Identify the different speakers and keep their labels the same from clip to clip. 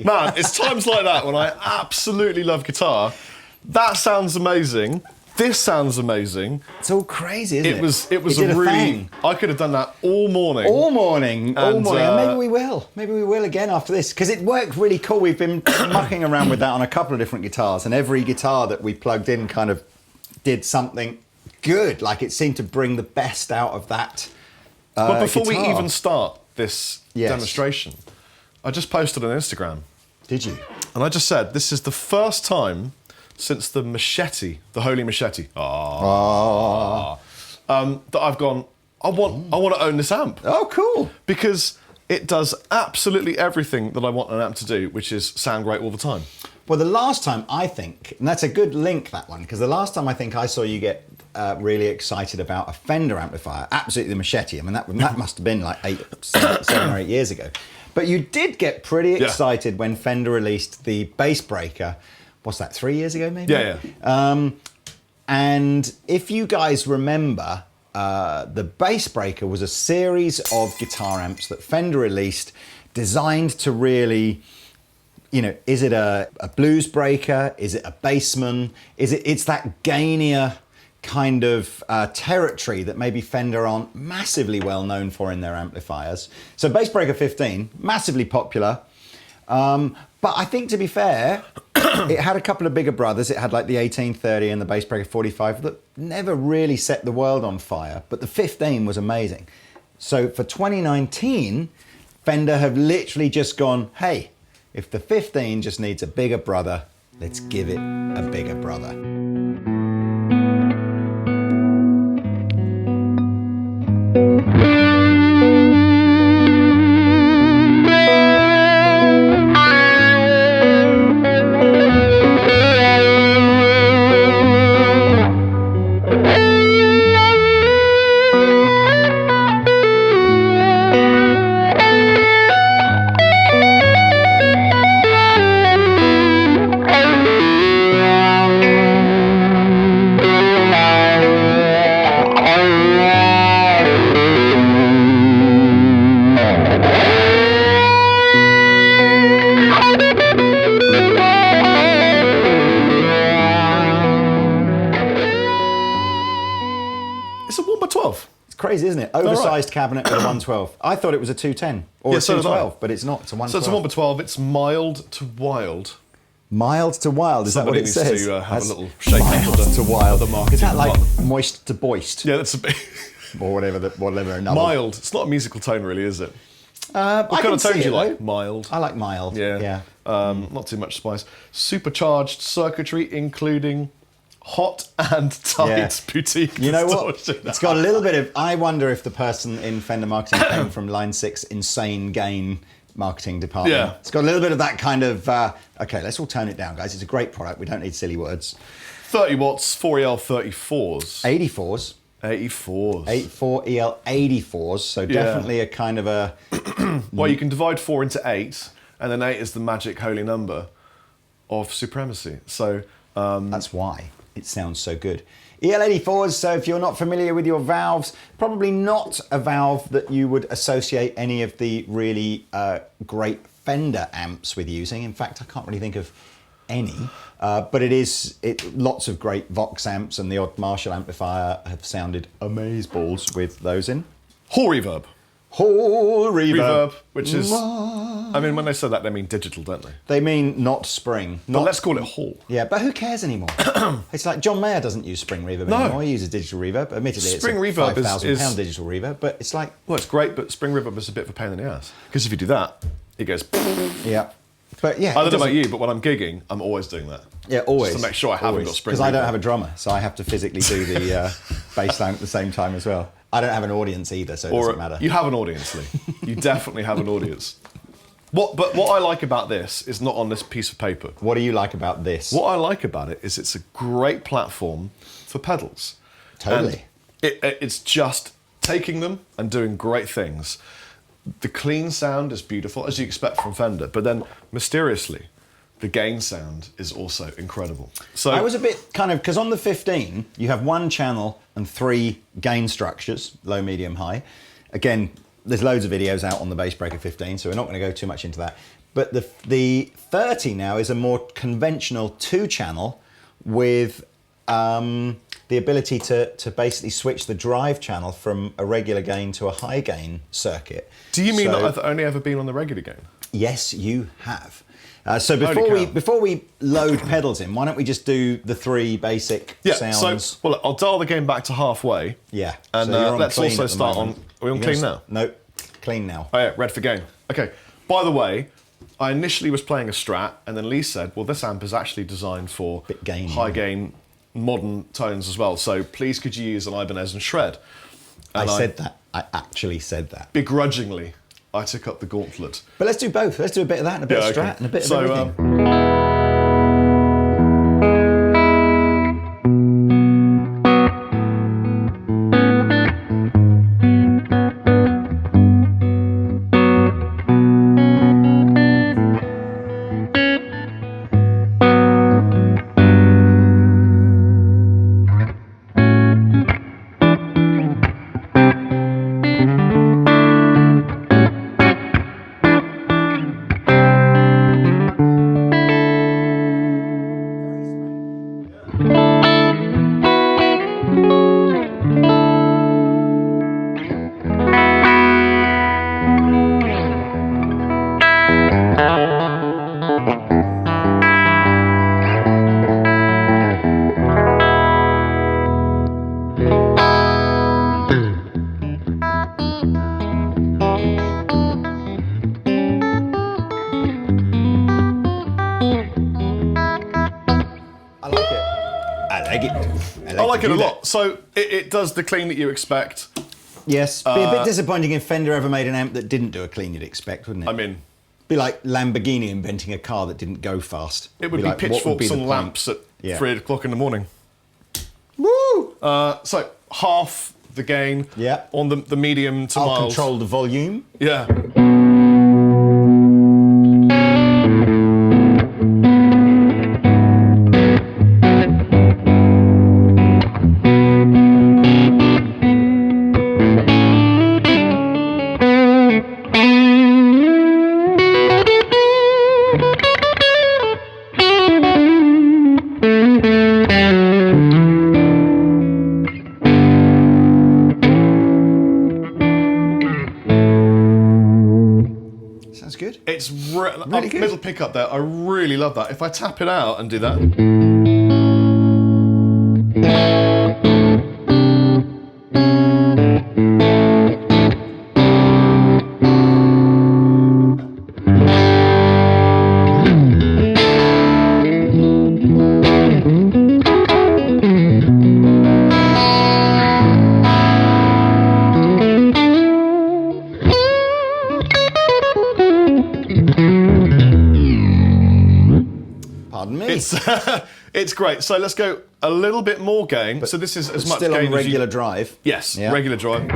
Speaker 1: Man, it's times like that when I absolutely love guitar. That sounds amazing. This sounds amazing.
Speaker 2: It's all crazy, isn't it?
Speaker 1: It was
Speaker 2: a
Speaker 1: really...
Speaker 2: thing.
Speaker 1: I could have done that all morning.
Speaker 2: All morning.
Speaker 1: And
Speaker 2: Maybe we will. Maybe we will again after this. Because it worked really cool. We've been mucking around with that on a couple of different guitars. And every guitar that we plugged in kind of did something good. Like it seemed to bring the best out of that
Speaker 1: But before
Speaker 2: guitar.
Speaker 1: we even start this demonstration, I just posted on Instagram.
Speaker 2: Did you?
Speaker 1: And I just said, this is the first time since the machete, the holy machete, that I've gone, I want to own this amp.
Speaker 2: Oh, cool.
Speaker 1: Because it does absolutely everything that I want an amp to do, which is sound great all the time.
Speaker 2: Well, the last time I think, and that's a good link, that one, because the last time I think I saw you get really excited about a Fender amplifier, absolutely the machete. I mean, that must have been like 7 or 8 years ago. But you did get pretty excited when Fender released the Bassbreaker. What's that, 3 years ago maybe?
Speaker 1: Yeah.
Speaker 2: And if you guys remember, the Bassbreaker was a series of guitar amps that Fender released designed to really, you know, is it a blues breaker? Is it a bassman? It's that gainier kind of territory that maybe Fender aren't massively well known for in their amplifiers. So Bassbreaker 15, massively popular. But I think, to be fair, it had a couple of bigger brothers. It had like the 1830 and the Bassbreaker 45 that never really set the world on fire. But the 15 was amazing. So for 2019, Fender have literally just gone, hey, if the 15 just needs a bigger brother, let's give it a bigger brother. Crazy, isn't it? Oversized cabinet with a 112. I thought it was a 210 or a 212, but it's not. It's a 112.
Speaker 1: So it's a 1x12. It's mild to wild.
Speaker 2: Mild to wild, is
Speaker 1: Somebody
Speaker 2: that what it
Speaker 1: needs
Speaker 2: says?
Speaker 1: to have a little shake
Speaker 2: mild
Speaker 1: up
Speaker 2: to wild.
Speaker 1: The marketing.
Speaker 2: Is that like
Speaker 1: department.
Speaker 2: moist to boist?
Speaker 1: Yeah, that's a bit...
Speaker 2: or whatever another.
Speaker 1: Mild. It's not a musical tone, really, is it?
Speaker 2: What
Speaker 1: kind of tone do you like?
Speaker 2: Though.
Speaker 1: Mild.
Speaker 2: I like mild.
Speaker 1: Yeah. Not too much spice. Supercharged circuitry, including hot and tight boutique.
Speaker 2: You know what? It's got a little bit of... I wonder if the person in Fender marketing came from Line 6 insane gain marketing department.
Speaker 1: Yeah.
Speaker 2: It's got a little bit of that kind of... okay, let's all tone it down, guys. It's a great product. We don't need silly words.
Speaker 1: 30 watts, 4EL34s.
Speaker 2: 84s.
Speaker 1: 84s.
Speaker 2: 84 EL84s. So definitely a kind of a...
Speaker 1: Well, you can divide 4 into 8, and then 8 is the magic holy number of supremacy. So...
Speaker 2: that's why it sounds so good. EL84s, so if you're not familiar with your valves, probably not a valve that you would associate any of the really great Fender amps with using. In fact, I can't really think of any, but lots of great Vox amps and the odd Marshall amplifier have sounded amazeballs with those in.
Speaker 1: Hall reverb.
Speaker 2: Hall reverb.
Speaker 1: Which is... I mean, when they say that, they mean digital, don't they?
Speaker 2: They mean not spring.
Speaker 1: But let's call it hall.
Speaker 2: Yeah, but who cares anymore? It's like John Mayer doesn't use spring reverb anymore. He uses digital reverb. Admittedly,
Speaker 1: Spring
Speaker 2: it's a
Speaker 1: reverb
Speaker 2: £5,000 digital reverb, but it's like...
Speaker 1: Well, it's great, but spring reverb is a bit of a pain in the ass. Because if you do that, it goes...
Speaker 2: Yeah. But yeah,
Speaker 1: I don't know about you, but when I'm gigging, I'm always doing that.
Speaker 2: Yeah, always.
Speaker 1: Just to make sure I haven't got spring reverb.
Speaker 2: Because I don't have a drummer, so I have to physically do the bass line at the same time as well. I don't have an audience either, so it doesn't matter.
Speaker 1: You have an audience, Lee. You definitely have an audience. But what I like about this is not on this piece of paper.
Speaker 2: What do you like about this?
Speaker 1: What I like about it is it's a great platform for pedals.
Speaker 2: Totally.
Speaker 1: And it's just taking them and doing great things. The clean sound is beautiful, as you expect from Fender, but then mysteriously, the gain sound is also incredible. So
Speaker 2: I was a bit kind of, because on the 15, you have one channel and 3 gain structures, low, medium, high. Again, there's loads of videos out on the Bassbreaker 15, so we're not going to go too much into that. But the 30 now is a more conventional 2-channel with the ability to basically switch the drive channel from a regular gain to a high gain circuit.
Speaker 1: Do you mean that I've only ever been on the regular gain?
Speaker 2: Yes, you have. So
Speaker 1: Holy cow.
Speaker 2: before we load pedals in, why don't we just do the 3 basic sounds?
Speaker 1: So, well, I'll dial the gain back to halfway.
Speaker 2: Yeah.
Speaker 1: And
Speaker 2: so you're on
Speaker 1: let's
Speaker 2: clean
Speaker 1: also
Speaker 2: at the
Speaker 1: start on...
Speaker 2: moment.
Speaker 1: Are we on clean now?
Speaker 2: No, clean now.
Speaker 1: Oh yeah, red for gain. Okay. By the way, I initially was playing a Strat, and then Lee said, well, this amp is actually designed for
Speaker 2: Bit gainy,
Speaker 1: high gain, modern tones as well. So please could you use an Ibanez and shred? And
Speaker 2: I said that. I actually said that.
Speaker 1: Begrudgingly, I took up the gauntlet.
Speaker 2: But let's do both. Let's do a bit of that and a bit of Strat and a bit of everything.
Speaker 1: I like it a lot. So it does the clean that you expect.
Speaker 2: Yes. Be a bit disappointing if Fender ever made an amp that didn't do a clean you'd expect, wouldn't it?
Speaker 1: I mean...
Speaker 2: Be like Lamborghini inventing a car that didn't go fast.
Speaker 1: It would be
Speaker 2: like,
Speaker 1: pitchforks and lamps at 3 o'clock in the morning.
Speaker 2: Woo!
Speaker 1: So half the gain on the medium to
Speaker 2: I'll
Speaker 1: mild.
Speaker 2: control the volume.
Speaker 1: Yeah.
Speaker 2: Good.
Speaker 1: It's
Speaker 2: really good.
Speaker 1: Middle pickup there. I really love that. If I tap it out and do that.
Speaker 2: Pardon me.
Speaker 1: It's great. So let's go a little bit more gain. So this is as much
Speaker 2: still
Speaker 1: gain
Speaker 2: on regular
Speaker 1: as you...
Speaker 2: drive.
Speaker 1: Yes,
Speaker 2: Yeah.
Speaker 1: regular drive.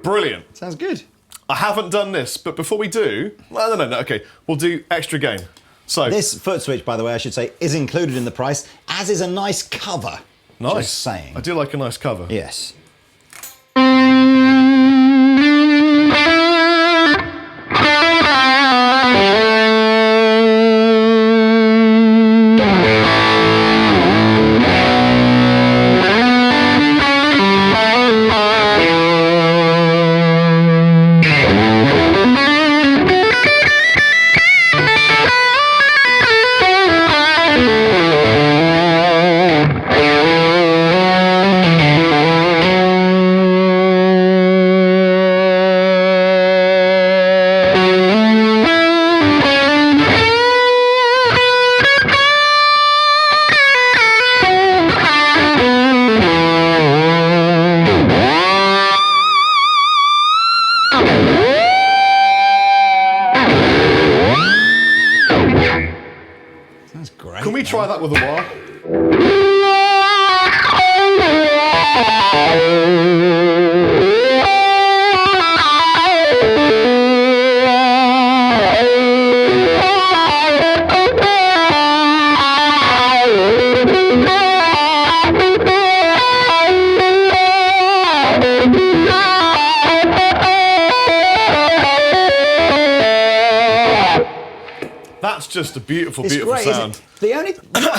Speaker 1: Brilliant.
Speaker 2: Sounds good.
Speaker 1: I haven't done this, but before we do... Well, no, okay. We'll do extra gain. So
Speaker 2: This foot switch, by the way, I should say, is included in the price, as is a nice cover.
Speaker 1: nice.
Speaker 2: Just saying.
Speaker 1: I do like a nice cover.
Speaker 2: Yes. That's great.
Speaker 1: Can we try that with a wah? That's just a beautiful,
Speaker 2: It's
Speaker 1: beautiful
Speaker 2: great,
Speaker 1: sound.
Speaker 2: isn't it? The only,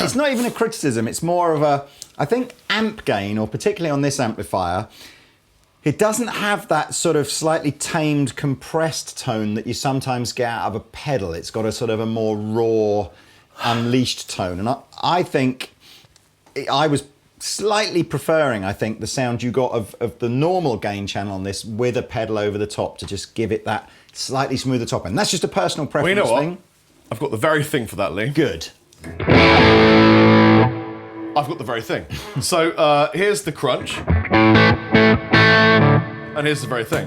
Speaker 2: it's not even a criticism. It's more of a, I think, amp gain, or particularly on this amplifier, it doesn't have that sort of slightly tamed, compressed tone that you sometimes get out of a pedal. It's got a sort of a more raw, unleashed tone. And I think I was slightly preferring, I think, the sound you got of the normal gain channel on this with a pedal over the top to just give it that slightly smoother top end. That's just a personal preference
Speaker 1: Well, you know
Speaker 2: thing.
Speaker 1: what? I've got the very thing for that, Lee.
Speaker 2: Good.
Speaker 1: I've got the very thing. So here's the crunch. And here's the very thing.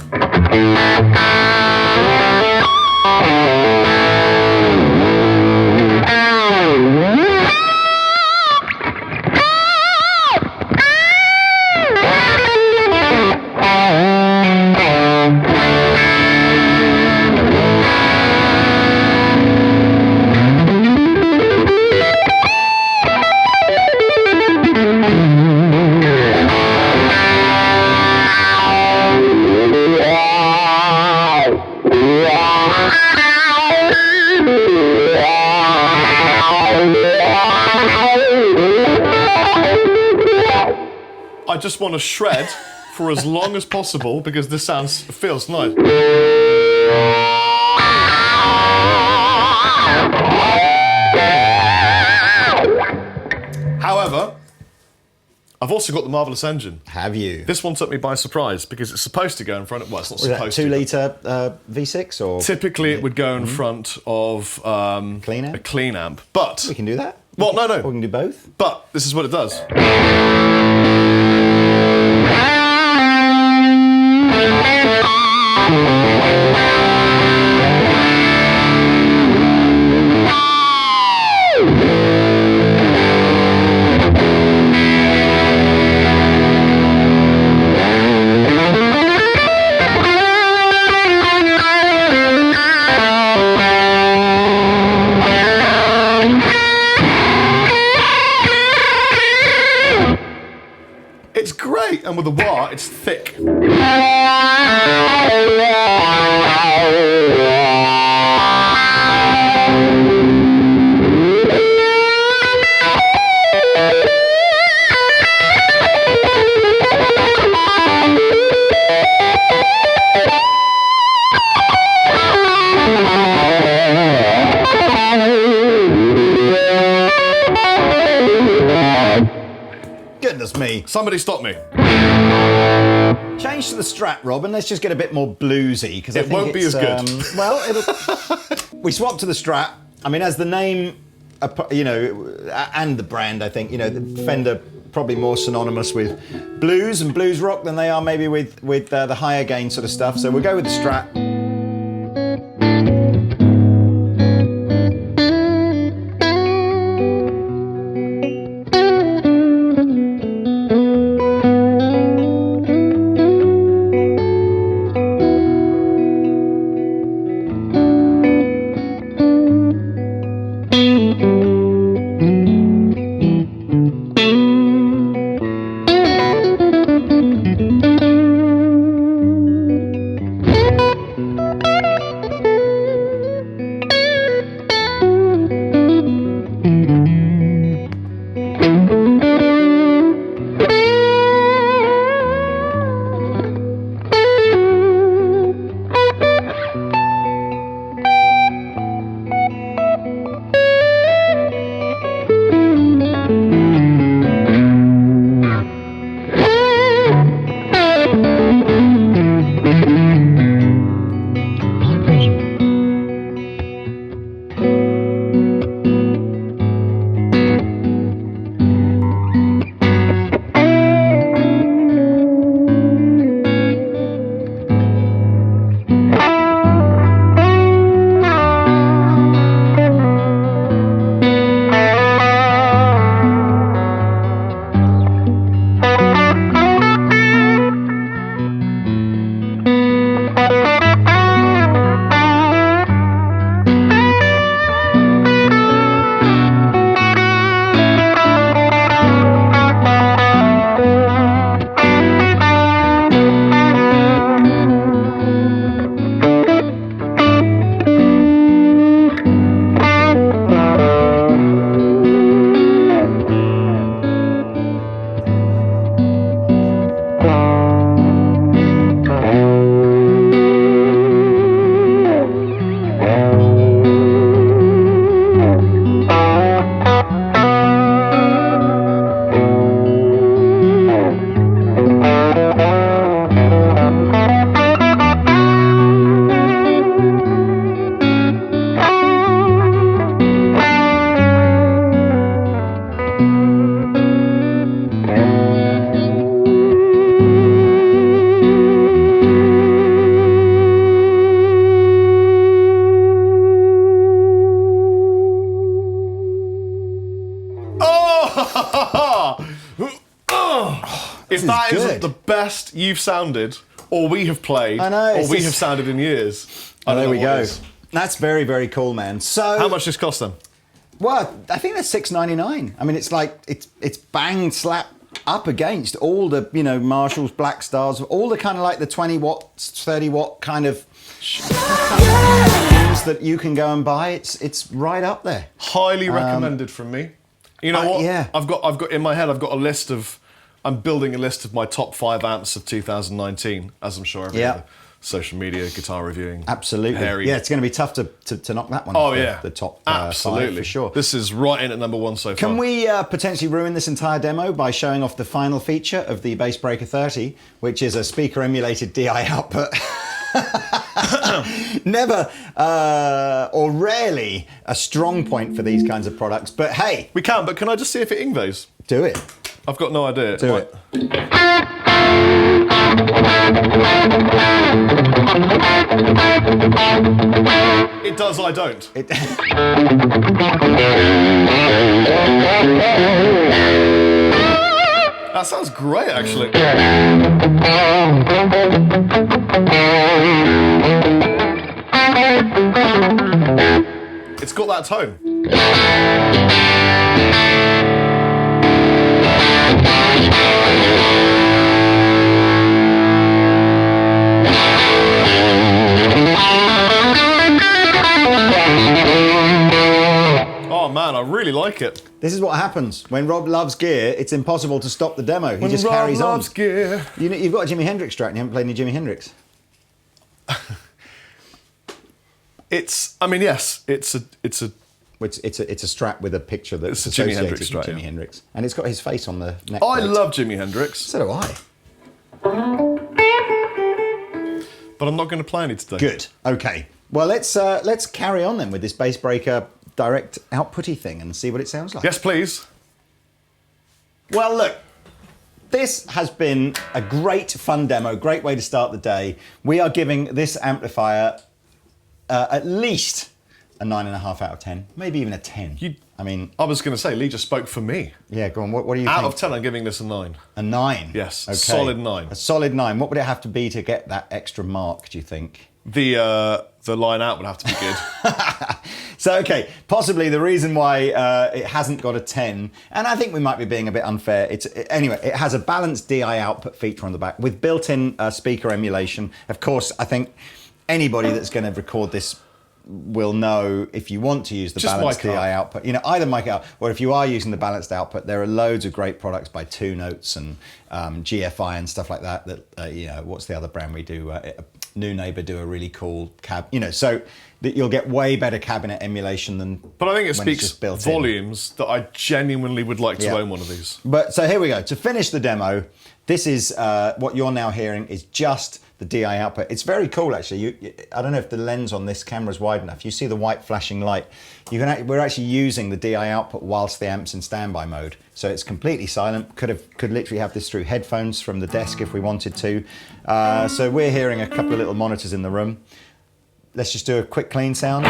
Speaker 1: I just want to shred for as long as possible because this feels nice. However, I've also got the Marvelous Engine.
Speaker 2: Have you?
Speaker 1: This one took me by surprise because it's supposed to go in front of, well, it's not
Speaker 2: Was that
Speaker 1: supposed
Speaker 2: 2
Speaker 1: to.
Speaker 2: litre V6 or?
Speaker 1: Typically it would go in front of
Speaker 2: Clean amp?
Speaker 1: a clean amp, but,
Speaker 2: We can do that.
Speaker 1: well, no,
Speaker 2: Or we can do both.
Speaker 1: but this is what it does. It's great, and with the wah, it's thick.
Speaker 2: Goodness me.
Speaker 1: Somebody stop me.
Speaker 2: Change to the Strat, Rob, and let's just get a bit more bluesy because
Speaker 1: It won't be as good.
Speaker 2: Well, we swapped to the Strat. I mean, as the name, you know, and the brand, I think, you know, the Fender probably more synonymous with blues and blues rock than they are maybe with the higher gain sort of stuff. So we'll go with the Strat.
Speaker 1: If that
Speaker 2: good.
Speaker 1: isn't the best you've sounded, or we have played,
Speaker 2: I know,
Speaker 1: or we have sounded in years, I don't
Speaker 2: there
Speaker 1: know
Speaker 2: we
Speaker 1: what
Speaker 2: go.
Speaker 1: is.
Speaker 2: That's very, very cool, man. So
Speaker 1: How much does this cost then?
Speaker 2: Well, I think that's $6.99. I mean, it's like it's bang slap up against all the Marshalls, Black Stars, all the kind of like the 20 watts, 30 watt kind of things that you can go and buy. It's right up there.
Speaker 1: Highly recommended from me. You know what?
Speaker 2: Yeah.
Speaker 1: I've got in my head. I've got a list of. I'm building a list of my top 5 amps of 2019, as I'm sure every other social media guitar reviewing.
Speaker 2: Absolutely.
Speaker 1: Hairy.
Speaker 2: Yeah, it's going to be tough to knock that one
Speaker 1: Oh
Speaker 2: off
Speaker 1: yeah,
Speaker 2: the top
Speaker 1: absolutely
Speaker 2: 5 for sure.
Speaker 1: This is right in at number 1 so far.
Speaker 2: Can we potentially ruin this entire demo by showing off the final feature of the Bassbreaker 30, which is a speaker emulated DI output? Never or rarely a strong point for these kinds of products, but hey,
Speaker 1: We can, but can I just see if it Ingves?
Speaker 2: do it.
Speaker 1: I've got no idea.
Speaker 2: Do it.
Speaker 1: It does. I don't. That sounds great, actually. It's got that tone. Oh man, I really like it.
Speaker 2: This is what happens when Rob loves gear. It's impossible to stop the demo. He just
Speaker 1: Rob
Speaker 2: carries on.
Speaker 1: loves gear.
Speaker 2: You've got a Jimi Hendrix Strat, and you haven't played any Jimi Hendrix.
Speaker 1: I mean, yes, it's a.
Speaker 2: It's a Strat with a picture that's
Speaker 1: It's a Jimi
Speaker 2: associated
Speaker 1: Hendrix
Speaker 2: with
Speaker 1: Strat,
Speaker 2: Jimi
Speaker 1: yeah.
Speaker 2: Hendrix, and it's got his face on the neck.
Speaker 1: I
Speaker 2: plate.
Speaker 1: love Jimi Hendrix,
Speaker 2: So do I.
Speaker 1: but I'm not going to play any today.
Speaker 2: Good. Okay. Well, let's carry on then with this Bassbreaker direct outputty thing and see what it sounds like.
Speaker 1: Yes, please.
Speaker 2: Well, look, this has been a great fun demo, great way to start the day. We are giving this amplifier at least a 9.5 out of 10, maybe even a 10.
Speaker 1: I was going to say, Lee just spoke for me.
Speaker 2: Yeah, go on. What do you
Speaker 1: Out
Speaker 2: think?
Speaker 1: of 10, I'm giving this a 9.
Speaker 2: A 9?
Speaker 1: Yes,
Speaker 2: Okay.
Speaker 1: solid 9.
Speaker 2: A solid 9. What would it have to be to get that extra mark, do you think?
Speaker 1: The line out would have to be good.
Speaker 2: So, okay, possibly the reason why it hasn't got a 10, and I think we might be being a bit unfair. Anyway, it has a balanced DI output feature on the back with built-in speaker emulation. Of course, I think anybody that's going to record this will know if you want to use the
Speaker 1: Just
Speaker 2: balanced
Speaker 1: mic
Speaker 2: DI
Speaker 1: up.
Speaker 2: output, either mic out, or if you are using the balanced output, there are loads of great products by Two Notes and GFI and stuff like that. What's the other brand we do? New Neighbor do a really cool so that you'll get way better cabinet emulation than.
Speaker 1: But I think it
Speaker 2: when it's
Speaker 1: speaks
Speaker 2: just built in.
Speaker 1: volumes that I genuinely would like to
Speaker 2: Yeah.
Speaker 1: own one of these.
Speaker 2: But so here we go. To finish the demo, this is what you're now hearing is just the DI output. It's very cool, actually. I don't know if the lens on this camera is wide enough. You see the white flashing light. We're actually using the DI output whilst the amp's in standby mode. So it's completely silent. Could literally have this through headphones from the desk if we wanted to. So we're hearing a couple of little monitors in the room. Let's just do a quick clean sound.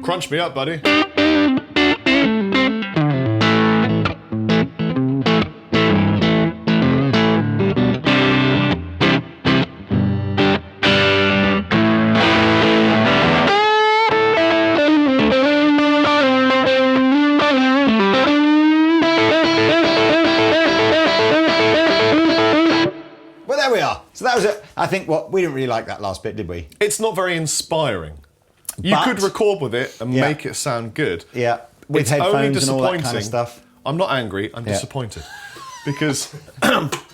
Speaker 1: Crunch me up, buddy.
Speaker 2: Well, there we are. So that was it. I think we didn't really like that last bit, did we?
Speaker 1: It's not very inspiring. You
Speaker 2: But-
Speaker 1: could record with it and
Speaker 2: Yeah.
Speaker 1: make it sound good.
Speaker 2: Yeah. With
Speaker 1: It's only
Speaker 2: headphones and all that kind
Speaker 1: disappointing.
Speaker 2: of stuff.
Speaker 1: I'm not angry. I'm
Speaker 2: Yeah.
Speaker 1: disappointed because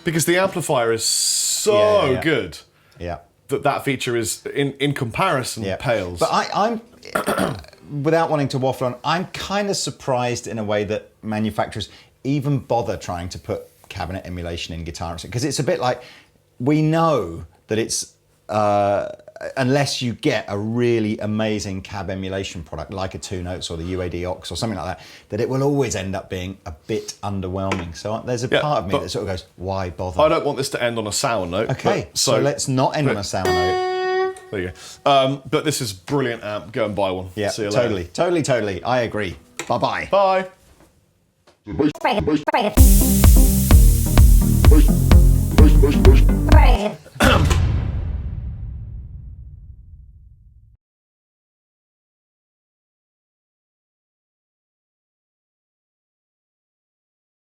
Speaker 1: because the amplifier is so
Speaker 2: Yeah.
Speaker 1: good
Speaker 2: Yeah.
Speaker 1: that feature is in comparison
Speaker 2: Yeah.
Speaker 1: pales.
Speaker 2: But I'm without wanting to waffle on, I'm kind of surprised in a way that manufacturers even bother trying to put cabinet emulation in guitar, because it's a bit like, we know that it's unless you get a really amazing cab emulation product like a Two Notes or the UAD Aux or something like that it will always end up being a bit underwhelming. So there's a part of me that sort of goes, why bother?
Speaker 1: I don't want this to end on a sour note.
Speaker 2: Okay, so let's not end on a sour note.
Speaker 1: There you go. But this is brilliant amp. Go and buy one.
Speaker 2: Yeah,
Speaker 1: See you later.
Speaker 2: totally. I agree. Bye-bye.
Speaker 1: Bye.
Speaker 3: Bassbreaker.